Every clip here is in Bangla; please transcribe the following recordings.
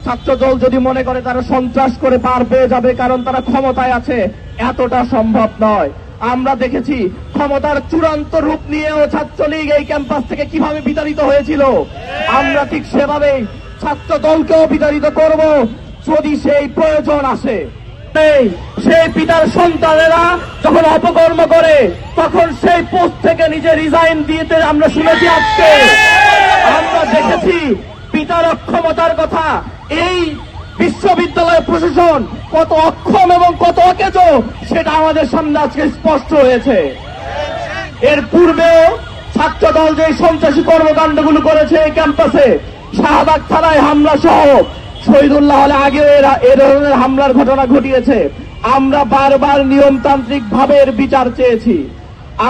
ছাত্রদল যদি মনে করে তারা সন্ত্রাস করে পার পেয়ে যাবে কারণ তারা ক্ষমতায় আছে, এতটা সম্ভব নয়। আমরা দেখেছি ক্ষমতার চূড়ান্ত রূপ নিয়েও ছাত্রলীগ এই ক্যাম্পাস থেকে কিভাবে বিতাড়িত হয়েছিল। আমরা ঠিক সেভাবেই ছাত্রদলকেও বিতাড়িত করব যদি সেই প্রয়োজন আসে। সেই পিতার সন্তানেরা যখন অপকর্ম করে তখন সেই পোস্ট থেকে নিজে রিজাইন দিতে আমরা শুনেছি। আজকে আমরা দেখেছি পিতার অক্ষমতার কথা। এই বিশ্ববিদ্যালয় প্রশাসন কত অক্ষম এবং কত অকেজো সেটা আমাদের সামনে আজকে স্পষ্ট হয়েছে। এর পূর্বেও ছাত্রদল যে সন্ত্রাসী কর্মকাণ্ডগুলো করেছে এই ক্যাম্পাসে, শাহবাগ থানায় হামলা সহ শহীদুল্লাহ হলে আগেও এ ধরনের হামলার ঘটনা ঘটিয়েছে। আমরা বারবার নিয়মতান্ত্রিক ভাবে এর বিচার চেয়েছি।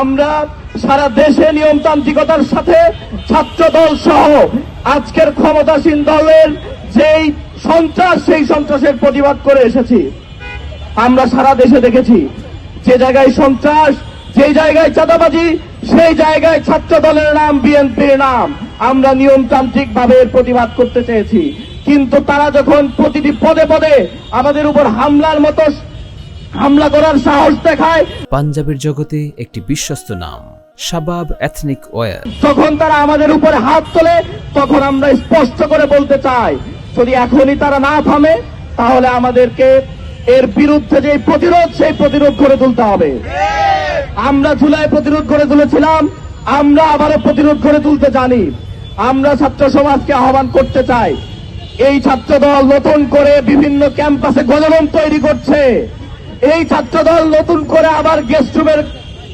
আমরা সারা দেশে নিয়মতান্ত্রিকতার সাথে ছাত্রদল সহ আজকের ক্ষমতাসীন দলের যেই সন্ত্রাস, সেই সন্ত্রাসের প্রতিবাদ করে এসেছি। আমরা সারা দেশে দেখেছি যে জায়গায় সন্ত্রাস, যেই জায়গায় চাঁদাবাজি, সেই জায়গায় ছাত্র দলের নাম, বিএনপির নাম। আমরা নিয়মতান্ত্রিক ভাবে প্রতিবাদ করতে চেয়েছি, কিন্তু তারা যখন প্রতিটি পদে পদে আমাদের উপর হামলা করার সাহস দেখায়, পাঞ্জাবের জগতে একটি বিশ্বস্ত নাম শাবাব এথনিক ওয়্যার, তখন তারা আমাদের উপরে হাত তোলে, তখন আমরা স্পষ্ট করে বলতে চাই যদি এখনই তারা না থামে তাহলে আমাদেরকে এর বিরুদ্ধে যে প্রতিরোধ, সেই প্রতিরোধ করে তুলতে হবে। আমরা জুলাই প্রতিরোধ করে তুলেছিলাম, আমরা আবারও প্রতিরোধ করে তুলতে জানি। আমরা ছাত্র সমাজকে আহ্বান করতে চাই, এই ছাত্রদল নতুন করে বিভিন্ন ক্যাম্পাসে গণরুম তৈরি করছে। এই ছাত্রদল নতুন করে আবার গেস্ট রুমের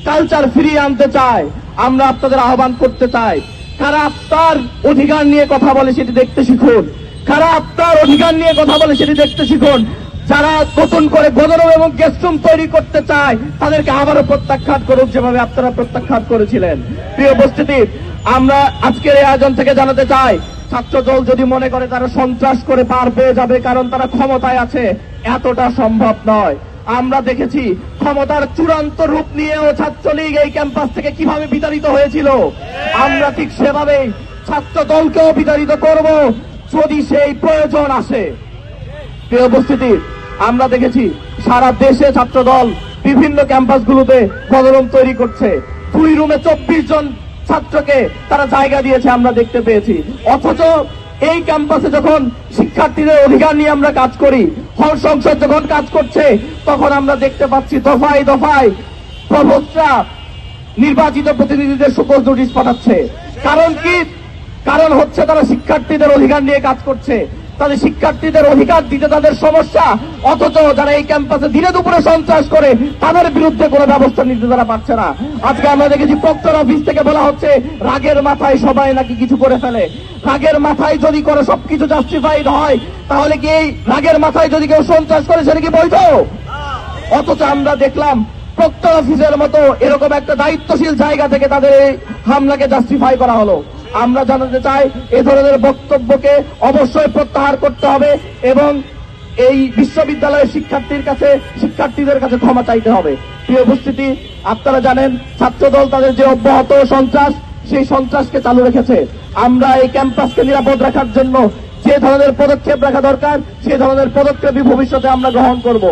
কালচার ফিরিয়ে আনতে চায়। আমরা আপনাদের আহ্বান করতে চাই, কারা আপনার অধিকার নিয়ে কথা বলে সেটি দেখতে শিখুন, কারা আপনার অধিকার নিয়ে কথা বলে সেটি দেখতে শিখুন। যারা নতুন করে গণরুম এবং গেস্ট রুম তৈরি করতে চায় তাদেরকে আবারও প্রত্যাখ্যান করুন, যেভাবে আপনারা প্রত্যাখ্যান করেছিলেন। প্রিয় উপস্থিতি, আমরা আজকের এই আয়োজন থেকে জানাতে চাই, ছাত্রদল যদি মনে করে তারা সন্ত্রাস করে পার পেয়ে যাবে কারণ তারা ক্ষমতায় আছে, এতটা সম্ভব নয়। আমরা দেখেছি ক্ষমতার চূড়ান্ত রূপ নিয়েও ছাত্রলীগ এই ক্যাম্পাস থেকে কিভাবে বিতাড়িত হয়েছিল। আমরা ঠিক সেভাবেই ছাত্রদলকেও বিতাড়িত করব যদি সেই প্রয়োজন আসে। প্রিয় উপস্থিতি, আমরা দেখেছি সারা দেশে ছাত্রদল বিভিন্ন ক্যাম্পাসগুলোতে গণরুম তৈরি করছে। 2 রুমে 24 জন ছাত্রকে তারা জায়গা দিয়েছে, আমরা দেখতে পেয়েছি। অথচ এই ক্যাম্পাসে যখন শিক্ষার্থীদের অধিকার নিয়ে আমরা কাজ করি, হল সংসদ যখন কাজ করছে, তখন আমরা দেখতে পাচ্ছি দফায় দফায় প্রভোস্টরা নির্বাচিত প্রতিনিধিদের সকল নোটিশ পাঠাচ্ছে। কারণ কি? কারণ হচ্ছে তারা শিক্ষার্থীদের অধিকার নিয়ে কাজ করছে, তাদের শিক্ষার্থীদের অধিকার দিতে তাদের সমস্যা। অথচ যারা এই ক্যাম্পাসে দিনে দুপুরে সন্ত্রাস করে তাদের বিরুদ্ধে কোনো ব্যবস্থা নিতে তারা পারছে না। আজকে আমরা দেখেছি প্রক্টর অফিস থেকে বলা হচ্ছে রাগের মাথায় সবাই নাকি কিছু করে ফেলে। রাগের মাথায় যদি করে সবকিছু জাস্টিফাইড হয়, তাহলে কি এই রাগের মাথায় যদি কেউ সন্ত্রাস করে সেটা কি বৈধ? অথচ আমরা দেখলাম প্রক্টর অফিসের মতো এরকম একটা দায়িত্বশীল জায়গা থেকে তাদের এই হামলাকে জাস্টিফাই করা হলো। আমরা জানাতে চাই এ ধরনের বক্তব্যকে অবশ্যই প্রত্যাহার করতে হবে এবং এই বিশ্ববিদ্যালয়ের শিক্ষার্থীদের কাছে ক্ষমা চাইতে হবে। প্রিয় উপস্থিতি, আপনারা জানেন ছাত্রদল তাদের যে অব্যাহত সন্ত্রাস, সেই সন্ত্রাসকে চালু রেখেছে। আমরা এই ক্যাম্পাসকে নিরাপদ রাখার জন্য যে ধরনের পদক্ষেপ রাখা দরকার, সেই ধরনের পদক্ষেপই ভবিষ্যতে আমরা গ্রহণ করব।